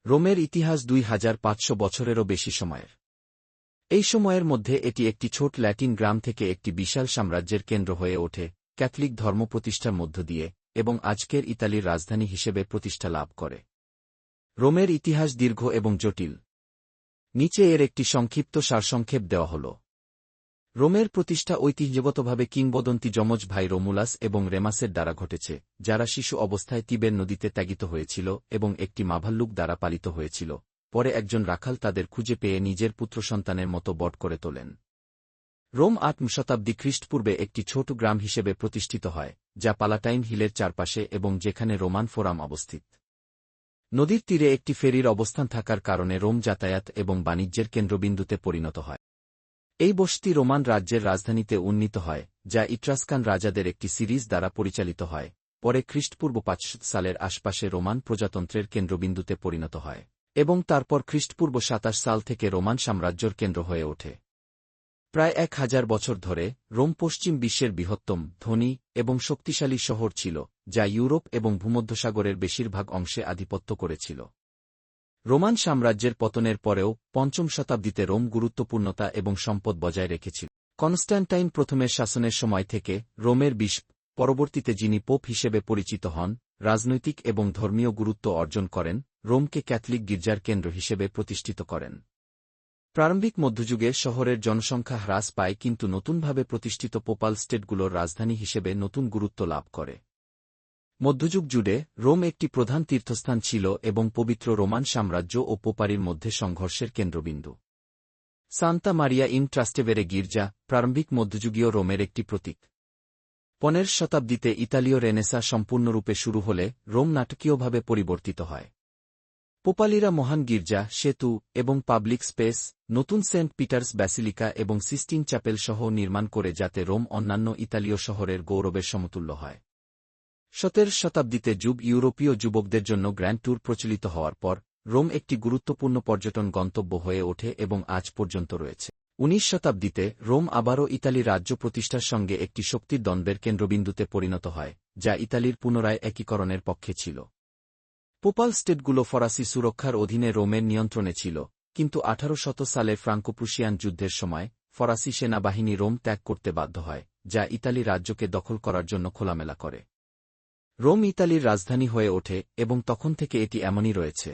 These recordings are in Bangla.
রোমের ইতিহাস 2500 বছরেরও বেশি সময়ের। এই সময়ের মধ্যে এটি একটি ছোট ল্যাটিন গ্রাম থেকে একটি বিশাল সাম্রাজ্যের কেন্দ্র হয়ে ওঠে, ক্যাথলিক ধর্ম প্রতিষ্ঠার মধ্য দিয়ে, এবং আজকের ইতালির রাজধানী হিসেবে প্রতিষ্ঠা লাভ করে। রোমের ইতিহাস দীর্ঘ এবং জটিল। নিচে এর একটি সংক্ষিপ্ত সারসংক্ষেপ দেওয়া হল। রোমের প্রতিষ্ঠা ঐতিহ্যগতভাবে কিংবদন্তি যমজ ভাই রোমুলাস এবং রেমাসের দ্বারা ঘটেছে, যারা শিশু অবস্থায় তিবের নদীতে ত্যাগিত হয়েছিল এবং একটি মাভাল্লুক দ্বারা পালিত হয়েছিল। পরে একজন রাখাল তাদের খুঁজে পেয়ে নিজের পুত্রসন্তানের মতো বট করে তোলেন। রোম 8ম শতাব্দী খ্রিস্টপূর্বে একটি ছোট গ্রাম হিসেবে প্রতিষ্ঠিত হয়, যা পালাটাইন হিলের চারপাশে এবং যেখানে রোমান ফোরাম অবস্থিত। নদীর তীরে একটি ফেরির অবস্থান থাকার কারণে রোম যাতায়াত এবং বাণিজ্যের কেন্দ্রবিন্দুতে পরিণত হয়। এই বসতি রোমান রাজ্যের রাজধানীতে উন্নীত হয়, যা ইট্রাস্কান রাজাদের একটি সিরিজ দ্বারা পরিচালিত হয়। পরে খ্রিস্টপূর্ব 500 সালের আশপাশে রোমান প্রজাতন্ত্রের কেন্দ্রবিন্দুতে পরিণত হয়, এবং তারপর খ্রিস্টপূর্ব 27 সাল থেকে রোমান সাম্রাজ্যের কেন্দ্র হয়ে ওঠে। প্রায় 1000 বছর ধরে রোম পশ্চিম বিশ্বের বৃহত্তম, ধনী এবং শক্তিশালী শহর ছিল, যা ইউরোপ এবং ভূমধ্যসাগরের বেশিরভাগ অংশে আধিপত্য করেছিল। রোমান সাম্রাজ্যের পতনের পরেও 5ম শতাব্দীতে রোম গুরুত্বপূর্ণতা এবং সম্পদ বজায় রেখেছিল। কনস্ট্যান্টাইন প্রথমের শাসনের সময় থেকে রোমের বিশপ, পরবর্তীতে যিনি পোপ হিসেবে পরিচিত হন, রাজনৈতিক এবং ধর্মীয় গুরুত্ব অর্জন করেন, রোমকে ক্যাথলিক গির্জার কেন্দ্র হিসেবে প্রতিষ্ঠিত করেন। প্রারম্ভিক মধ্যযুগে শহরের জনসংখ্যা হ্রাস পায়, কিন্তু নতুনভাবে প্রতিষ্ঠিত পোপাল স্টেটগুলোর রাজধানী হিসেবে নতুন গুরুত্ব লাভ করে। মধ্যযুগ জুড়ে রোম একটি প্রধান তীর্থস্থান ছিল এবং পবিত্র রোমান সাম্রাজ্য ও পোপারির মধ্যে সংঘর্ষের কেন্দ্রবিন্দু। সান্তা মারিয়া ইন ট্রাস্টেভেরে গির্জা প্রারম্ভিক মধ্যযুগীয় রোমের একটি প্রতীক। 15 শতাব্দীতে ইতালীয় রেনেসা সম্পূর্ণরূপে শুরু হলে রোম নাটকীয়ভাবে পরিবর্তিত হয়। পোপালিরা মহান গির্জা, সেতু এবং পাবলিক স্পেস, নতুন সেন্ট পিটার্স ব্যাসিলিকা এবং সিস্টিন চ্যাপেল সহ নির্মাণ করে, যাতে রোম অন্যান্য ইতালীয় শহরের গৌরবের সমতুল্য হয়। 17 শতাব্দীতে ইউরোপীয় যুবকদের জন্য গ্র্যান্ড ট্যুর প্রচলিত হওয়ার পর রোম একটি গুরুত্বপূর্ণ পর্যটন গন্তব্য হয়ে ওঠে এবং আজ পর্যন্ত রয়েছে। 19 শতাব্দীতে রোম আবারও ইতালি রাজ্য প্রতিষ্ঠার সঙ্গে একটি শক্তির দ্বন্দ্বের কেন্দ্রবিন্দুতে পরিণত হয়, যা ইতালির পুনরায় একীকরণের পক্ষে ছিল। পোপাল স্টেটগুলো ফরাসি সুরক্ষার অধীনে রোমের নিয়ন্ত্রণে ছিল, কিন্তু 1800 সালে ফ্রাঙ্কো-প্রুশিয়ান যুদ্ধের সময় ফরাসি সেনাবাহিনী রোম ত্যাগ করতে বাধ্য হয়, যা ইতালি রাজ্যকে দখল করার জন্য খোলামেলা করে। রোম ইতালির রাজধানী হয়ে ওঠে এবং তখন থেকে এটি এমনই রয়েছে।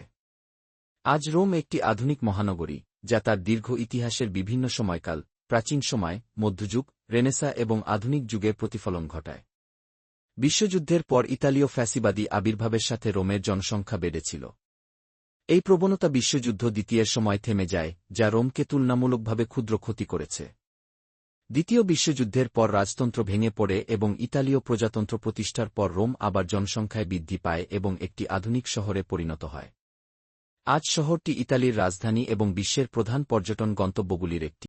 আজ রোম একটি আধুনিক মহানগরী, যা তার দীর্ঘ ইতিহাসের বিভিন্ন সময়কাল, প্রাচীন সময়, মধ্যযুগ, রেনেসা এবং আধুনিক যুগের প্রতিফলন ঘটায়। বিশ্বযুদ্ধের পর ইতালীয় ফ্যাসিবাদী আবির্ভাবের সাথে রোমের জনসংখ্যা বেড়েছিল। এই প্রবণতা বিশ্বযুদ্ধ দ্বিতীয়ের সময় থেমে যায়, যা রোমকে তুলনামূলকভাবে ক্ষুদ্র ক্ষতি করেছে। দ্বিতীয় বিশ্বযুদ্ধের পর রাজতন্ত্র ভেঙে পড়ে এবং ইতালীয় প্রজাতন্ত্র প্রতিষ্ঠার পর রোম আবার জনসংখ্যায় বৃদ্ধি পায় এবং একটি আধুনিক শহরে পরিণত হয়। আজ শহরটি ইতালির রাজধানী এবং বিশ্বের প্রধান পর্যটন গন্তব্যগুলির একটি।